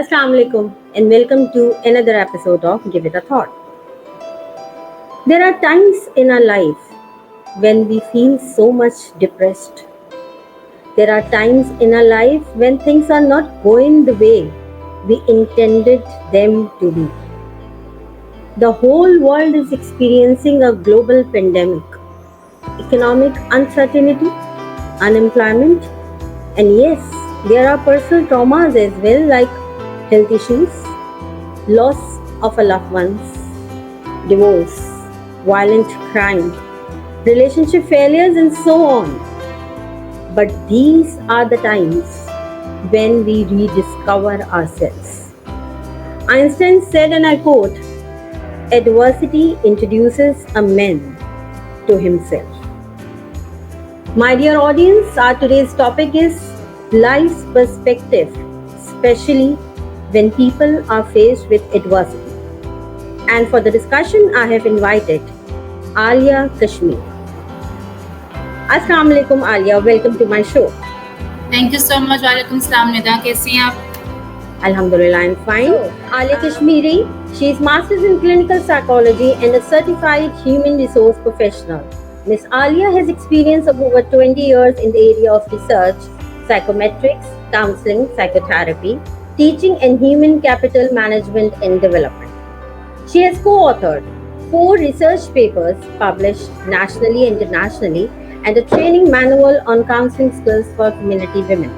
Assalamu alaikum and welcome to another episode of Give It a Thought. There are times in our life when we feel so much depressed. There are times in our life when things are not going the way we intended them to be. The whole world is experiencing a global pandemic, economic uncertainty, unemployment, and yes, there are personal traumas as well, like health issues, loss of a loved ones, divorce, violent crime, relationship failures, and so on. But these are the times when we rediscover ourselves. Einstein said, and I quote, "Adversity introduces a man to himself." My dear audience, our today's topic is life's perspective, especially when people are faced with adversity. And for the discussion, I have invited Alia Kashmir. Assalamu alaikum, Alia. Welcome to my show. Thank you so much. वालेकुम सलाम निदा, कैसी हैं आप? Alhamdulillah, I'm fine. Alia Kashmiri, she is Masters in Clinical Psychology and a certified human resource professional. Miss Alia has experience of over 20 years in the area of research, psychometrics, counseling, psychotherapy, teaching and human capital management and development. She has co-authored 4 research papers published nationally and internationally and a training manual on counseling skills for community women.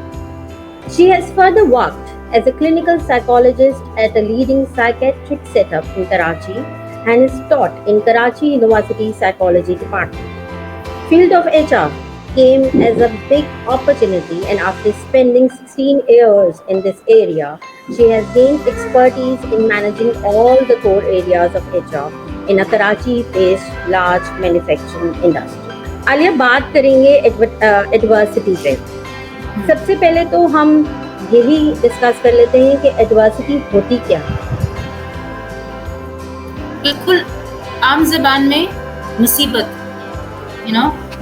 She has further worked as a clinical psychologist at a leading psychiatric setup in Karachi and is taught in Karachi University Psychology Department. Field of HR came as a big opportunity, and after spending 16 years in this area, she has gained expertise in managing all the core areas of HR in a Karachi-based large manufacturing industry. Alia, बात करेंगे adversity पे। सबसे पहले तो हम यही discuss कर लेते हैं कि एडवर्सिटी होती क्या है। बिल्कुल आम ज़बान में मुसीबत,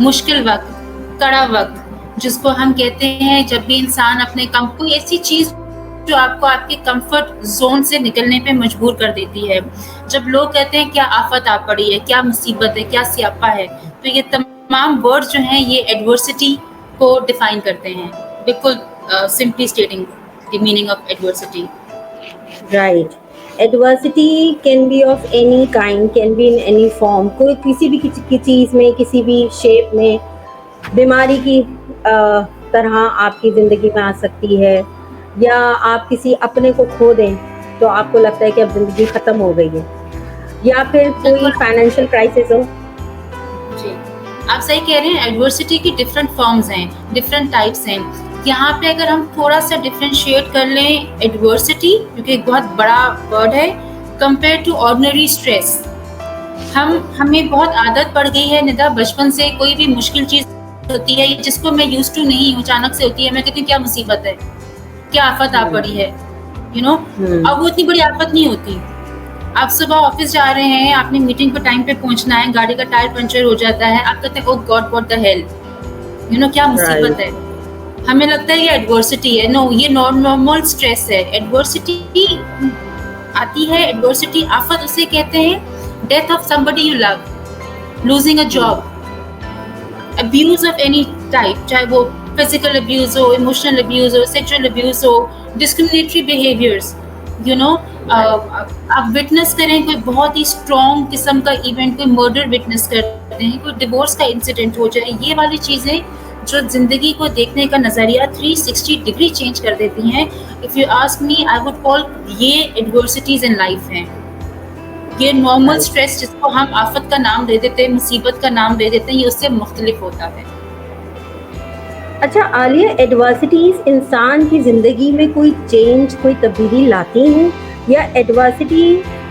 मुश्किल वक्त, कड़ा वक्त, जिसको हम कहते हैं जब भी इंसान अपने कोई ऐसी चीज़ जो आपको आपके कंफर्ट जोन से निकलने पे मजबूर कर देती है। जब लोग कहते हैं क्या आफत आ पड़ी है, क्या मुसीबत है, क्या स्यापा है, तो ये तमाम वर्ड्स जो हैं ये एडवर्सिटी को डिफाइन करते हैं। बिल्कुल simply stating the meaning of adversity. Right, adversity can be of any kind, can be in any form. कोई किसी भी चीज़ में, किसी भी शेप में, बीमारी की तरह आपकी ज़िंदगी में आ सकती है, या आप किसी अपने को खो दें तो आपको लगता है कि अब ज़िंदगी ख़त्म हो गई है, या फिर कोई फाइनेंशियल क्राइसिस हो। जी, आप सही कह रहे हैं। एडवर्सिटी की डिफरेंट फॉर्म्स हैं, डिफरेंट टाइप्स हैं। यहाँ पे अगर हम थोड़ा सा डिफरेंशिएट कर लें एडवर्सिटी, क्योंकि एक बहुत बड़ा वर्ड है, कंपेयर टू ऑर्डिनरी स्ट्रेस। हमें बहुत आदत पड़ गई है निदा, बचपन से कोई भी मुश्किल चीज़ होती है जिसको मैं यूज टू नहीं हूँ, अचानक से होती है, मैं कहती हूँ क्या मुसीबत है, क्या आफत आ पड़ी है, अब वो इतनी बड़ी आफत नहीं होती। आप सुबह ऑफिस जा रहे हैं, आपने मीटिंग पर टाइम पे पहुंचना है, गाड़ी का टायर पंचर हो जाता है, आप कहते हैं ओह गॉड व्हाट द हेल, क्या मुसीबत है। हमें लगता है ये एडवर्सिटी है। नो, ये नॉर्मल स्ट्रेस है। एडवर्सिटी आती है, एडवर्सिटी आफत उसे कहते हैं, death of somebody you love, losing a job, abuse of any type, चाहे वो फिजिकल अब्यूज हो, इमोशनल अब्यूज हो, सेक्सुअल अब्यूज हो, डिस्क्रिमिनेटरी बिहेवियर्स, आप विटनेस करें कोई बहुत ही स्ट्रॉन्ग किस्म का इवेंट, कोई मर्डर विटनेस करते हैं, कोई डिवोर्स का इंसिडेंट हो जाए, ये वाली चीज़ें जो ज़िंदगी को देखने का नज़रिया 360 डिग्री चेंज कर देती हैं। If you ask me, I would call ये एडवर्सिटीज़ इन लाइफ हैं। ये नॉर्मल स्ट्रेस जिसको हम आफत का नाम दे देते हैं, मुसीबत का नाम दे देते हैं, ये उससे मुख्तलिफ होता है। अच्छा आलिया, एडवर्सिटीज इंसान की ज़िंदगी में कोई चेंज, कोई तब्दीली लाती हैं, या एडवर्सिटी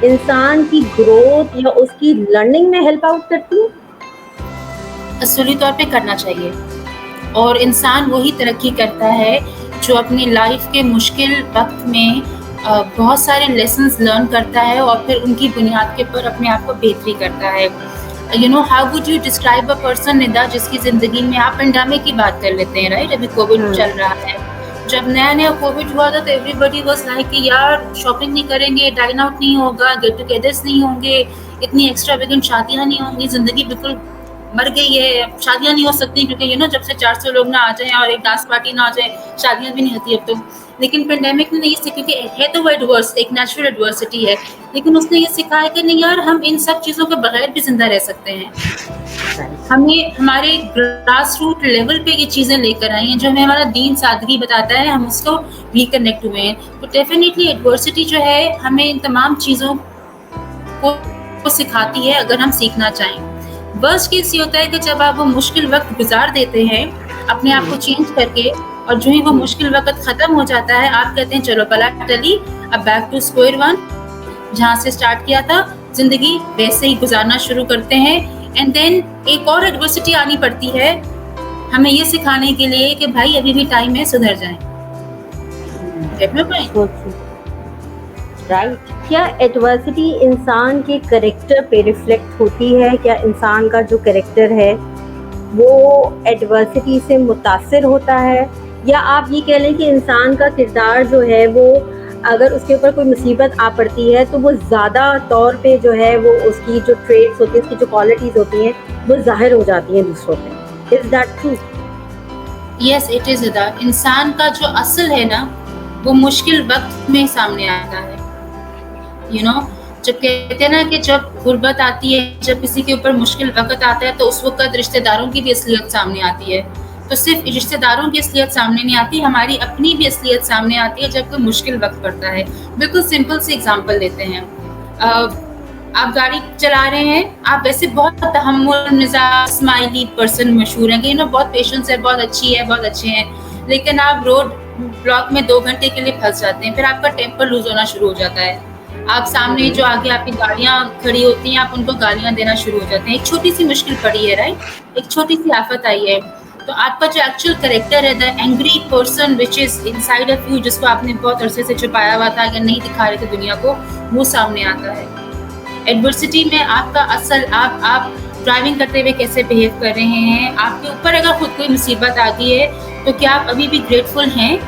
इंसान की ग्रोथ या उसकी लर्निंग में हेल्प आउट करती है? असली तौर पे करना चाहिए, और इंसान वही तरक्की करता है जो अपनी लाइफ के मुश्किल वक्त में बहुत सारे लेसन्स लर्न करता है और फिर उनकी बुनियाद के ऊपर अपने आप को बेहतरी करता है। How would you describe a person Nida जिसकी ज़िंदगी में, आप पेंडेमिक की बात कर लेते हैं, राइट, अभी कोविड चल रहा है, जब नया-नया कोविड हुआ था तो एवरीबॉडी वाज़ लाइक कि यार शॉपिंग नहीं करेंगे, डाइन आउट नहीं होगा, गेट टुगेदर्स नहीं होंगे, इतनी एक्स्ट्रावेगेंट शादियाँ नहीं होंगी, ज़िंदगी बिल्कुल मर गई है, शादियाँ नहीं हो सकती क्योंकि जब से 400 लोग ना आ जाएँ और एक डांस पार्टी ना आ जाए, शादियाँ भी नहीं होती अब तो। लेकिन पेंडेमिक ने ये सीखा कि है तो वो एडवर्स एक नेचुरल एडवर्सिटी है, लेकिन उसने ये सिखाया कि नहीं यार हम इन सब चीज़ों के बगैर भी ज़िंदा रह सकते हैं। हमें हमारे ग्रास रूट लेवल पे ये चीज़ें लेकर आई हैं, जो हमें हमारा दीन सादगी बताता है, हम उसको रिकनेक्ट हुए हैं। तो डेफ़िनेटली एडवर्सिटी जो है, हमें इन तमाम चीज़ों को सिखाती है अगर हम सीखना चाहें। वर्स्ट केस ये होता है कि जब आप वो मुश्किल वक़्त गुज़ार देते हैं, अपने आप को चेंज करके, और जो ही वो मुश्किल वक़्त ख़त्म हो जाता है, आप कहते हैं चलो बला टली, अब बैक टू स्क्वायर वन, जहाँ से स्टार्ट किया था, ज़िंदगी वैसे ही गुज़ारना शुरू करते हैं। एंड देन एक और एडवर्सिटी आनी पड़ती है, हमें ये सिखाने के लिए कि भाई अभी भी टाइम है, सुधर जाएँ। Gate my point? राइट। क्या एडवर्सिटी इंसान के करेक्टर पे रिफ्लेक्ट होती है? क्या इंसान का जो करेक्टर है वो एडवर्सिटी से मुतासिर होता है, या आप ये कह लें कि इंसान का किरदार जो है वो अगर उसके ऊपर कोई मुसीबत आ पड़ती है तो वो ज़्यादा तौर पे जो है वो उसकी जो ट्रेड्स होती हैं, उसकी जो क्वालिटीज़ होती हैं वो ज़ाहिर हो जाती हैं दूसरों पे? Is that true? Yes, it is that. इंसान का जो असल है ना, वो मुश्किल वक़्त में सामने आता है। जब कहते हैं ना कि जब गुर्बत आती है, जब किसी के ऊपर मुश्किल वक़्त आता है, तो उस वक़्त रिश्तेदारों की भी असलियत सामने आती है। तो सिर्फ़ रिश्तेदारों की असलियत सामने नहीं आती, हमारी अपनी भी असलियत सामने आती है जब कोई मुश्किल वक़्त पड़ता है। बिल्कुल सिंपल सी एग्ज़ाम्पल लेते हैं। आप गाड़ी चला रहे हैं, आप वैसे बहुत तहम्मुल मिज़ाज स्माइली पर्सन मशहूर हैं कि बहुत पेशेंस है, बहुत अच्छी है, बहुत अच्छे हैं, लेकिन आप रोड ब्लॉक में 2 घंटे के लिए फँस जाते हैं, फिर आपका टेम्पर लूज़ होना शुरू हो जाता है। आप सामने जो आगे आपकी गाड़ियाँ खड़ी होती हैं, आप उनको गालियाँ देना शुरू हो जाते हैं। एक छोटी-सी मुश्किल पड़ी है, राइट? एक छोटी-सी आफ़त आई है, तो आपका जो एक्चुअल कैरेक्टर है, the angry person which is inside of you, जिसको आपने बहुत अरसे से छुपाया हुआ था या नहीं दिखा रहे थे दुनिया को, वो सामने आता है। एडवर्सिटी में आपका असल आप ड्राइविंग करते हुए कैसे बिहेव कर रहे हैं, आपके ऊपर अगर खुद कोई मुसीबत आ गई है, तो क्या आप अभी भी ग्रेटफुल हैं,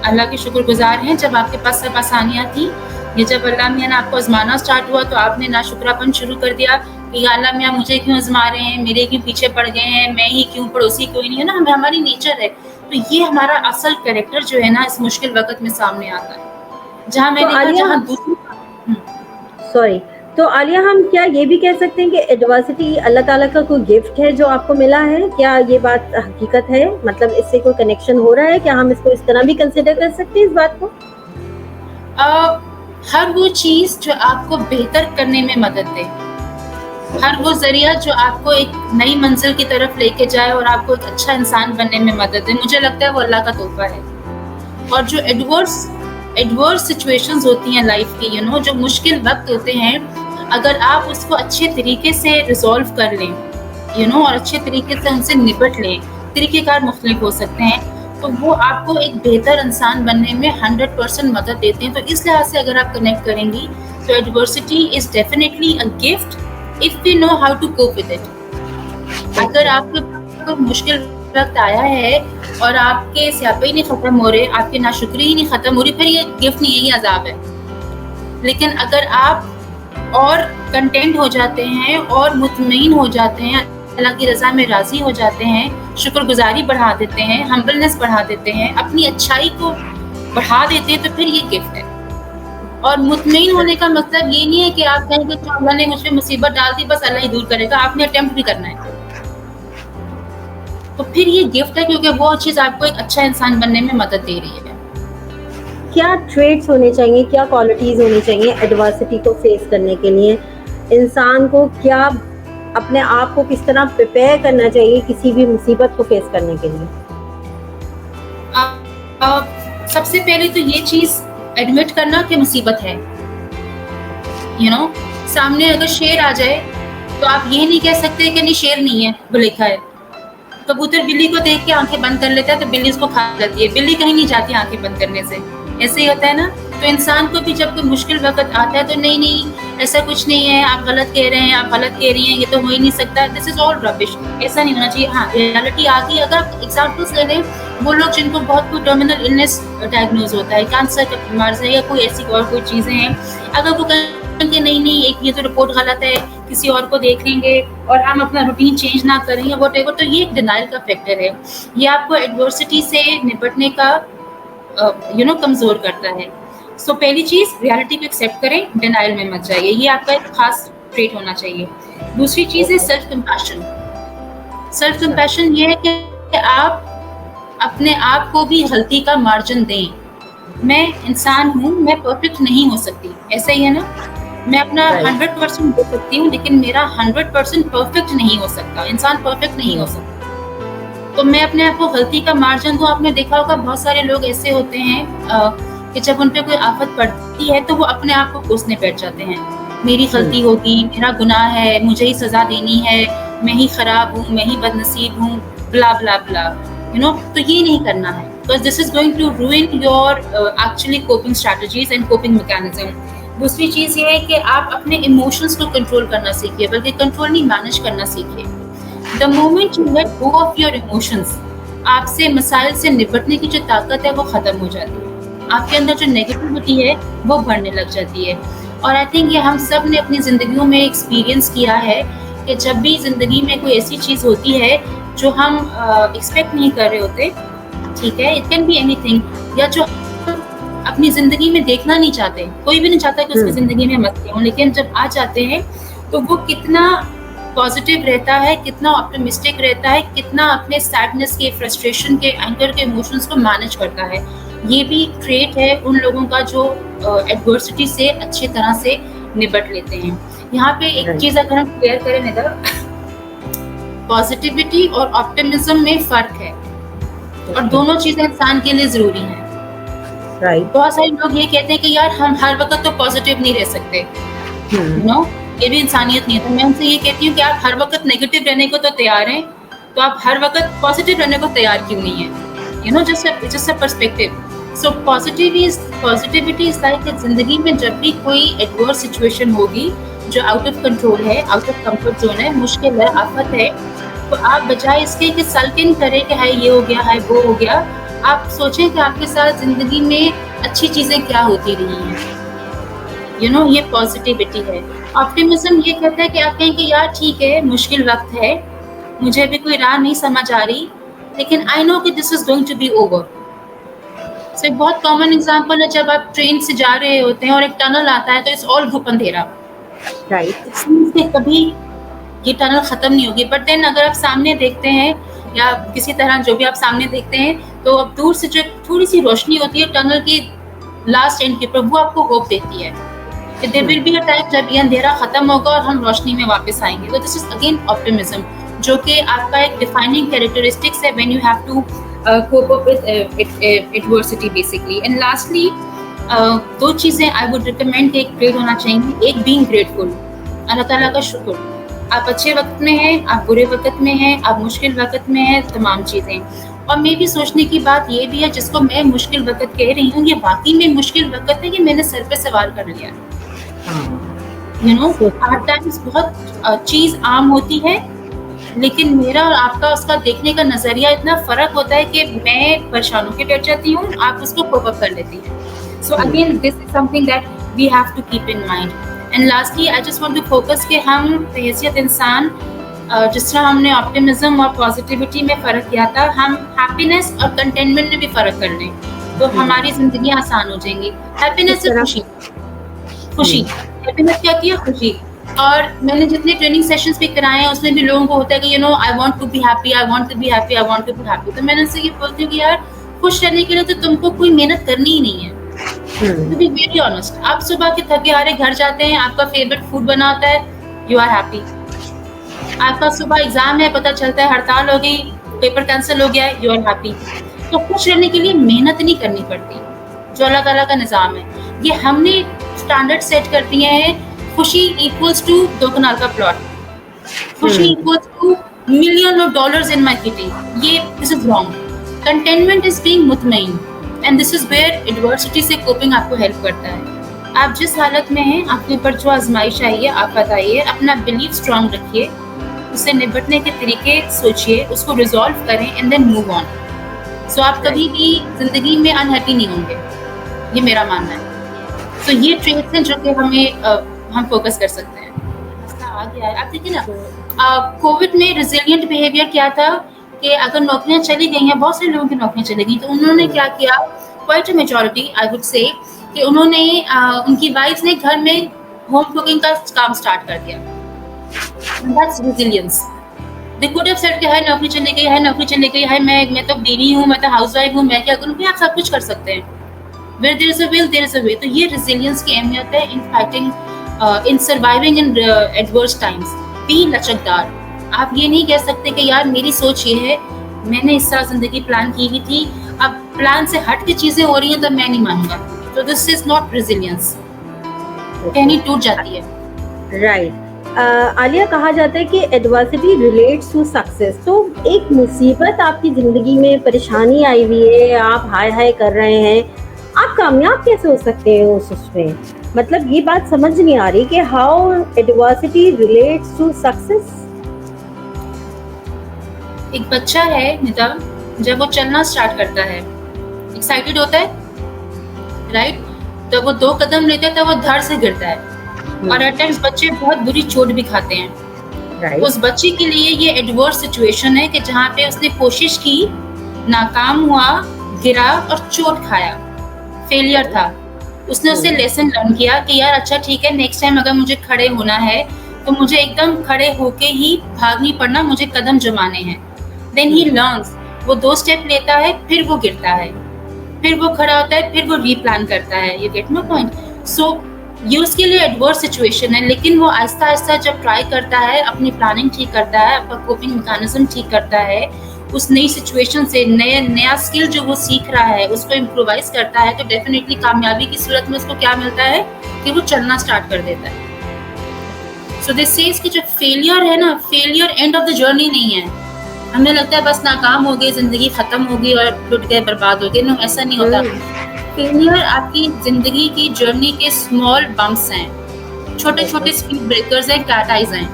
अल्लाह के शुक्रगुज़ार हैं जब आपके पास सब आसानियाँ थी? या जब अल्लाह मियाँ ने आपको आज़माना स्टार्ट हुआ तो आपने नाशुक्रापन शुरू कर दिया कि या अल्लाह मियाँ मुझे क्यों आज़मा रहे हैं, मेरे क्यों पीछे पड़ गए हैं, मैं ही क्यों, पड़ोसी क्यों नहीं है ना? हमारी नेचर है। तो ये हमारा असल कैरेक्टर जो है ना, इस मुश्किल वक़्त में सामने आता है। जहाँ मैंने कहा जहाँ दूसरी सॉरी, तो आलिया, हम क्या ये भी कह सकते हैं कि एडवर्सिटी अल्लाह ताला का कोई गिफ्ट है जो आपको मिला है? क्या ये बात हकीकत है? मतलब इससे कोई कनेक्शन हो रहा है? क्या हम इसको इस तरह भी कंसिडर कर सकते हैं इस बात को? हर वो चीज़ जो आपको बेहतर करने में मदद दे, हर वो ज़रिया जो आपको एक नई मंजिल की तरफ लेके जाए और आपको एक अच्छा इंसान बनने में मदद दे, मुझे लगता है वो अल्लाह का तोहफ़ा है। और जो एडवर्स सिचुएशंस होती हैं लाइफ की, जो मुश्किल वक्त होते हैं, अगर आप उसको अच्छे तरीके से रिजॉल्व कर लें, और अच्छे तरीके से उनसे निपट लें, तरीक़ेकार मुख्तलिफ हो सकते हैं, तो वो आपको एक बेहतर इंसान बनने में 100% मदद देते हैं। तो इस लिहाज से अगर आप कनेक्ट करेंगी, तो adversity is definitely a gift if we know how to cope with इट। अगर आपके पास कोई मुश्किल वक्त आया है और आपके स्यापे ही नहीं ख़त्म हो रहे, आपकी नाशुक्री ही नहीं ख़त्म हो रही, फिर ये गिफ्ट नहीं है, ये अज़ाब है। लेकिन अगर आप और कंटेंट हो जाते हैं और मुतमईन हो जाते हैं, अल्लाह की रज़ा में राज़ी हो जाते हैं, शुक्रगुज़ारी बढ़ा देते हैं, हम्बलनेस बढ़ा देते हैं, अपनी अच्छाई को बढ़ा देते हैं, तो फिर ये गिफ्ट है। और मुतमईन होने का मतलब ये नहीं है कि आप कहें कि अल्लाह ने मुझ पे मुसीबत डाल दी, बस अल्लाह ही दूर करेगा, आपने अटेम्प्ट भी करना है। तो फिर ये गिफ्ट है, क्योंकि वो चीज़ आपको एक अच्छा इंसान बनने में मदद दे रही है। क्या ट्रेड्स होने चाहिए, क्या क्वालिटीज़ होनी चाहिए एडवर्सिटी को फेस करने के लिए? इंसान को क्या अपने आप को किस तरह प्रिपेयर करना चाहिए किसी भी मुसीबत को फेस करने के लिए? सबसे पहले तो ये चीज़ एडमिट करना कि मुसीबत है। सामने अगर शेर आ जाए तो आप ये नहीं कह सकते कि नहीं शेर नहीं है, भुलेखा है। कबूतर बिल्ली को देख के आंखें बंद कर लेता है तो बिल्ली उसको खा जाती है। बिल्ली कहीं नहीं जाती आंखें बंद करने से, ऐसे ही होता है ना। तो इंसान को भी जब कोई मुश्किल वक्त आता है तो नहीं ऐसा कुछ नहीं है, आप गलत कह रहे हैं, आप गलत कह रही हैं, ये तो हो ही नहीं सकता, दिस इज ऑल रबिश, ऐसा नहीं होना चाहिए। हाँ, रियलिटी आ गई। अगर एग्जाम्पल्स ले लें, वो लोग जिनको बहुत कोई टर्मिनल इलनेस डायग्नोज होता है, कैंसर का मर्ज है या कोई ऐसी और कोई चीज़ें हैं, अगर वो कहें कि नहीं एक ये तो रिपोर्ट गलत है, किसी और को देख लेंगे और हम अपना रूटीन चेंज ना करें या वॉटेवर, तो ये एक डिनाइल का फैक्टर है। ये आपको एडवर्सिटी से निपटने का कमज़ोर करता है। सो पहली चीज़, रियलिटी को एक्सेप्ट करें, डिनाइल में मत जाइए, ये आपका एक खास ट्रेट होना चाहिए। दूसरी चीज़ है सेल्फ कंपैशन। सेल्फ कंपैशन ये है कि आप अपने आप को भी गलती का मार्जिन दें। मैं इंसान हूँ, मैं परफेक्ट नहीं हो सकती, ऐसा ही है ना? मैं अपना Right. 100% दे सकती हूँ, लेकिन मेरा 100% परफेक्ट नहीं हो सकता। इंसान परफेक्ट नहीं हो सकता, तो मैं अपने आप को गलती का मार्जिन दूँ। आपने देखा होगा बहुत सारे लोग ऐसे होते हैं कि जब उन पे कोई आफत पड़ती है तो वो अपने आप को कोसने बैठ जाते हैं, मेरी गलती होगी, मेरा गुनाह है, मुझे ही सजा देनी है, मैं ही खराब हूँ, मैं ही बदनसीब हूँ, ब्ला ब्ला ब्ला, तो ये नहीं करना है, because this is going to ruin your actually coping strategies and coping mechanism. दूसरी चीज़ ये है कि आप अपने इमोशंस को कंट्रोल करना सीखिए, बल्कि कंट्रोल नहीं, मैनेज करना सीखिए। The moment you let go of your emotions, आपसे मसाइल से निपटने की जो ताकत है वो ख़त्म हो जाती है, आपके अंदर जो नेगेटिविटी है वो बढ़ने लग जाती है। और आई थिंक ये हम सब ने अपनी ज़िंदगियों में एक्सपीरियंस किया है कि जब भी ज़िंदगी में कोई ऐसी चीज़ होती है जो हम एक्सपेक्ट नहीं कर रहे होते, ठीक है, इट कैन बी एनीथिंग, या जो अपनी ज़िंदगी में देखना नहीं चाहते, कोई भी नहीं चाहता कि उसकी ज़िंदगी में मसले हों, लेकिन जब आ जाते हैं तो वो कितना पॉजिटिव रहता है, कितना ऑप्टिमिस्टिक रहता है, कितना अपने सैडनेस के, फ्रस्ट्रेशन के, एंगर के इमोशंस को मैनेज करता है। ये भी ट्रेट है उन लोगों का जो एडवर्सिटी से अच्छी तरह से निपट लेते हैं। यहाँ पे एक Right. चीज़ अगर हम क्लियर करें निदा, पॉजिटिविटी और ऑप्टिमिज्म में फ़र्क है, और दोनों चीज़ें इंसान के लिए ज़रूरी हैं। Right. बहुत सारे लोग ये कहते हैं कि यार हम हर वक्त तो पॉजिटिव नहीं रह सकते, ये भी इंसानियत नहीं है। तो मैं उनसे ये कहती हूँ कि आप हर वक्त नेगेटिव रहने को तो तैयार हैं, तो आप हर वक्त पॉजिटिव रहने को तैयार क्यों नहीं है? Just a perspective. So positivity is like जिंदगी में जब भी कोई एडवर्स सिचुएशन होगी जो आउट ऑफ कंट्रोल है, आउट ऑफ कंफर्ट जोन है, मुश्किल है, आफत है, तो आप बजाय इसके कि सल्किन करें कि हाय ये हो गया, हाय वो हो गया, आप सोचें कि आपके साथ जिंदगी में अच्छी चीज़ें क्या होती रही हैं। ये पॉजिटिविटी है। ऑप्टिमिज्म ये कहता है कि आप कहें कि यार ठीक है, मुश्किल वक्त है, मुझे अभी कोई राह नहीं समझ आ रही, लेकिन आई नो कि this is going to be over. So एक बहुत कॉमन एग्जांपल है, जब आप ट्रेन से जा रहे होते हैं और एक टनल आता है तो इट्स ऑल धूप अंधेरा, Right. कभी ये टनल खत्म नहीं होगी, बट देन अगर आप सामने देखते हैं या किसी तरह जो भी आप सामने देखते हैं, तो अब दूर से जो थोड़ी सी रोशनी होती है टनल की लास्ट एंड के पर, वो आपको होप देती है कि there will be a time जब ये अंधेरा खत्म होगा और हम रोशनी में वापस आएंगे। तो दिस इज अगेन ऑप्टिमिज्म, जो कि आपका एक डिफाइनिंग कैरेक्टरिस्टिक्स है when you have to cope up with adversity basically. And lastly, दो चीज़ें आई वुड रिकमेंड कि एक ट्रेड होना चाहिए। एक बीइंग ग्रेटफुल, अल्लाह ताला का शुक्र, आप अच्छे वक्त में हैं, आप बुरे वक्त में हैं, आप मुश्किल वक्त में हैं, तमाम चीज़ें। और मे भी सोचने की बात ये भी है, जिसको मैं मुश्किल वक्त कह रही हूँ, ये वाकई में मुश्किल वक्त है कि मैंने सर पे सवार कर लिया। हर टाइम्स बहुत चीज़ आम होती है, लेकिन मेरा और आपका उसका देखने का नज़रिया इतना फ़र्क होता है कि मैं परेशान होकर बैठ जाती हूँ, आप उसको कोप अप कर लेती हैं। So again this is something that we have to keep in mind. And lastly I just want to focus कि हम हैसियत इंसान, जिस तरह हमने ऑप्टिमिज्म और पॉजिटिविटी में फ़र्क किया था, हम हैप्पीनेस और कंटेनमेंट में भी फ़र्क कर लें तो हमारी ज़िंदगी आसान हो जाएंगी। हैप्पीनेस से खुशी, हैप्पीनेस क्या होती है? खुशी। और मैंने जितने ट्रेनिंग सेशंस भी कराए हैं उसमें भी लोगों को होता है कि I want to be happy, I want to be happy, I want to be happy. तो मैंने उनसे ये बोलती हूँ कि यार खुश रहने के लिए तो तुमको कोई मेहनत करनी ही नहीं है। टू बी वेरी ऑनेस्ट, आप सुबह के थके हारे घर जाते हैं, आपका फेवरेट फूड बना होता है, यू आर हैप्पी। आपका सुबह एग्जाम है, पता चलता है हड़ताल हो गई, पेपर कैंसिल हो गया है, यू आर हैप्पी। तो खुश रहने के लिए मेहनत नहीं करनी पड़ती, जो अल्लाह ताला का निज़ाम है। ये हमने स्टैंडर्ड सेट कर दिए हैं। खुशी इक्वल्स टू दो कनाल का प्लॉट, खुशी equals to million of dollars in my kitty, ये this is wrong. Containment is being मुतमईन, and this is where adversity से कोपिंग आपको हेल्प करता है। आप जिस हालत में हैं, आपके ऊपर जो आजमाइश आई है, आप बताइए, अपना बिलीफ स्ट्रांग रखिए, उससे निपटने के तरीके सोचिए, उसको रिजॉल्व करें एंड देन मूव ऑन। सो आप कभी भी जिंदगी में अनहैप्पी नहीं होंगे, ये मेरा मानना है। तो ये ट्रेड्स हैं जो कि हम फोकस कर सकते हैं। मसला आ गया है, आप देखिए ना, कोविड में रिजिलियंट बिहेवियर क्या था कि अगर नौकरियां चली गई हैं, बहुत सारे लोगों की नौकरियां चली गई, तो उन्होंने क्या किया, quite a majority I would say, कि उन्होंने उनकी वाइफ ने घर में होम कुकिंग का काम स्टार्ट कर दिया। That's resilience. They could have said कि हाय नौकरी चली गई, हाय नौकरी चली गई, हाय मैं तो बीवी हूँ, मैं तो हाउसवाइफ हूँ, मैं क्या करूँ? कि आप सब कुछ कर सकते हैं। Where there is a will, there is a way। तो ये रेजिलियंस की अहमियत है in fighting, in surviving in adverse times. Be लचकदार। आप ये नहीं कह सकते कि यार मेरी सोच ये है, मैंने इस तरह जिंदगी प्लान की हुई थी, अब प्लान से हट के चीजें हो रही हैं तो मैं नहीं मानूंगा। तो दिस इज नॉट रेजिलियंस, टहनी टूट जाती है। राइट। आलिया, कहा जाता है कि एडवर्सिटी रिलेट्स टू सक्सेस। तो एक मुसीबत आपकी जिंदगी में, परेशानी आई हुई है, आप हाय हाय कर रहे हैं, आप कामयाब कैसे हो सकते हैं उसमें? मतलब ये बात समझ नहीं आ रही कि how adversity relates to success. एक बच्चा है निता, जब वो चलना स्टार्ट करता है, एक्साइटेड होता है, राइट? तो वो 2 कदम लेता है तो वो धड़ से गिरता है, और एट टाइम्स बच्चे बहुत बुरी चोट भी खाते हैं। राइट। उस बच्चे के लिए ये एडवर्स सिचुएशन है कि जहाँ पे उसने कोशिश की, नाकाम हुआ, गिरा और चोट खाया, फेलियर था। उसने उससे लेसन लर्न किया कि यार अच्छा ठीक है, नेक्स्ट टाइम अगर मुझे खड़े होना है तो मुझे एकदम खड़े होके ही भाग नहीं पड़ना, मुझे कदम जमाने हैं। देन ही लर्न्स, वो 2 स्टेप लेता है, फिर वो गिरता है, फिर वो खड़ा होता है, फिर वो रीप्लान करता है। You get my point? So ये उसके लिए एडवर्स सिचुएशन है, लेकिन वो आहिस्ता आहिस्ता जब ट्राई करता है, अपनी प्लानिंग ठीक करता है, अपना कोपिंग मैकेनिज्म ठीक करता है, उस नई सिचुएशन से नया स्किल जो वो सीख रहा है उसको इम्प्रोवाइज करता है, तो डेफिनेटली कामयाबी की सूरत में उसको क्या मिलता है कि वो चलना स्टार्ट कर देता है। सो दिस सेज कि जो फेलियर है ना, failure end of the journey नहीं है। हमें लगता है बस नाकाम हो गई, जिंदगी खत्म हो गई और टूट गए, बर्बाद हो गए। नो, ऐसा नहीं होता। फेलियर आपकी जिंदगी की जर्नी के स्मॉल बम्प्स हैं, छोटे छोटे स्पीड ब्रेकर्स हैं, कैट आइज हैं।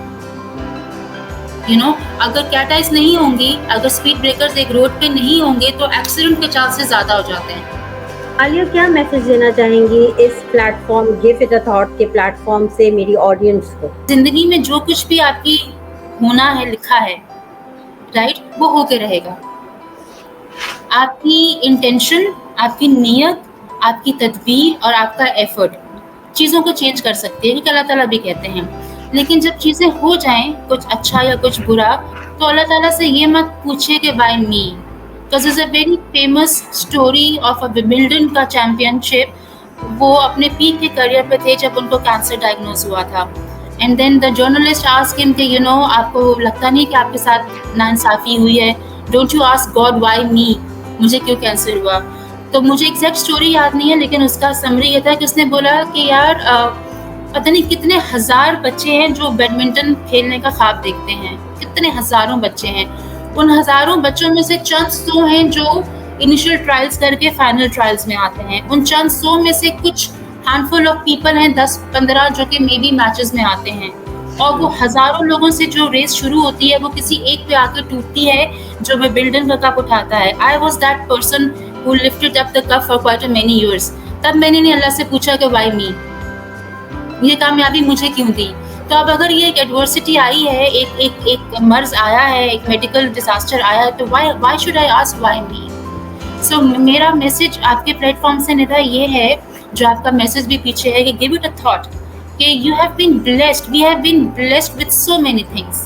यू नो, अगर कैट आइज नहीं होंगी, अगर स्पीड ब्रेकर्स एक रोड पे नहीं होंगे तो एक्सीडेंट के चांसेस ज्यादा हो जाते हैं। आलिया, क्या मैसेज देना चाहेंगी इस platform give it a thought के प्लेटफॉर्म से मेरी ऑडियंस को? जिंदगी में जो कुछ भी आपकी होना है, लिखा है, राइट, वो होके रहेगा। आपकी इंटेंशन, आपकी नीयत, आपकी तदबीर और आपका एफर्ट चीज़ों को चेंज कर सकती है, क्योंकि अल्लाह ताला भी कहते हैं। लेकिन जब चीज़ें हो जाएं, कुछ अच्छा या कुछ बुरा, तो अल्लाह ताला से ये मत पूछे कि why me, because is a very famous story of a Wimbledon का चैंपियनशिप। वो अपने पीक के करियर पे थे जब उनको कैंसर डायग्नोज हुआ था, and then the journalist ask him कि यू नो, आपको लगता नहीं कि आपके साथ नाइंसाफ़ी हुई है? Don't you ask God why me, मुझे क्यों कैंसर हुआ? तो मुझे एग्जैक्ट स्टोरी याद नहीं है, लेकिन उसका समरी ये था कि उसने बोला कि यार पता नहीं कितने हज़ार बच्चे हैं जो बैडमिंटन खेलने का ख्वाब देखते हैं, कितने हज़ारों बच्चे हैं। उन हज़ारों बच्चों में से चंद 100 हैं जो इनिशियल ट्रायल्स करके फाइनल ट्रायल्स में आते हैं। उन चंद 100 में से कुछ हैंडफुल ऑफ पीपल हैं, 10-15 जो कि मे बी मैचेस में आते हैं, और वो हज़ारों लोगों से जो रेस शुरू होती है वो किसी एक पे आकर टूटती है जो विंबलडन का कप उठाता है। I was that person who lifted up the cup for quite a many years। तब मैंने नहीं अल्लाह से पूछा कि why me, ये कामयाबी मुझे क्यों दी? तो अब अगर ये एक एडवर्सिटी आई है, एक मर्ज आया है, एक मेडिकल डिजास्टर आया है, तो why should I ask why me? So मेरा मैसेज आपके प्लेटफॉर्म से निदा ये है, जो आपका मैसेज भी पीछे है, कि give it a thought कि you have been blessed, we have been blessed with so many things।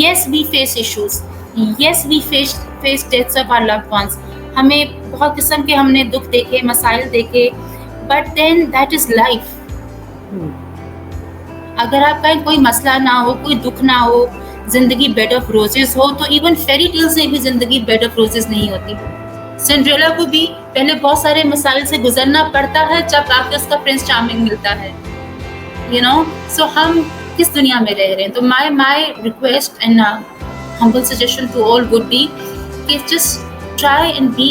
Yes, we face issues, yes we face deaths of our loved ones, हमें बहुत किस्म के हमने दुख देखे, मसाइल देखे, but then that is life. अगर आपका कोई मसला ना हो, कोई दुख ना हो, जिंदगी बेड ऑफ रोजेस हो, तो इवन फेरी टेल्स में भी जिंदगी बेड ऑफ रोजेस नहीं होती। सिंड्रेला को भी पहले बहुत सारे मसाइल से गुजरना पड़ता है, जब आके उसका प्रिंस चार्मिंग मिलता है। यू नो, सो हम किस दुनिया में रह रहे हैं? तो my request and humble suggestion to all would be कि just try and be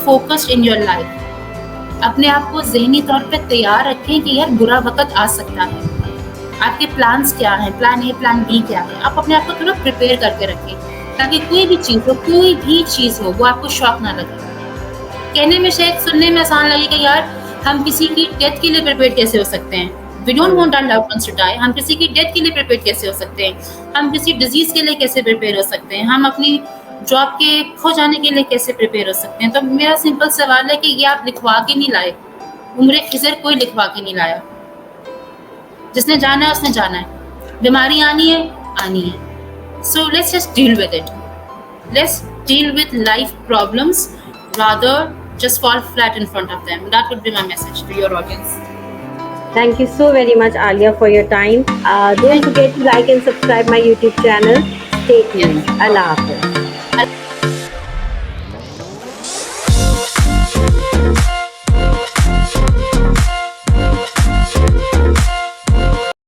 focused in your life। अपने आप को ज़हनी तौर पे तैयार रखें कि यार बुरा वक़्त आ सकता है। आपके प्लान्स क्या हैं, प्लान ए, प्लान बी क्या है? आप अपने आप को थोड़ा प्रिपेयर करके रखें, ताकि कोई भी चीज़ हो, वो आपको शॉक ना लगे। कहने में शायद सुनने में आसान लगे कि यार हम किसी की डेथ के लिए प्रिपेयर कैसे हो सकते हैं? We don't want our loved ones to die. हम किसी की डेथ के लिए प्रिपेयर कैसे हो सकते हैं? हम किसी डिज़ीज़ के लिए कैसे प्रिपेयर हो सकते हैं? हम अपनी जॉब के खो जाने के लिए कैसे प्रिपेयर हो सकते हैं? तो मेरा सिंपल सवाल है कि ये आप लिखवा के नहीं लाए। उम्र खिज़र कोई लिखवा के नहीं लाया। जिसने जाना है उसने जाना है। बीमारी आनी है। So let's just deal with it. Let's deal with life problems rather just fall flat in front of them. That would be my message to your audience. Thank you so very much, Alia, for your time. Don't forget to like and subscribe my YouTube channel. Stay tuned. Yes. Allah Hafiz.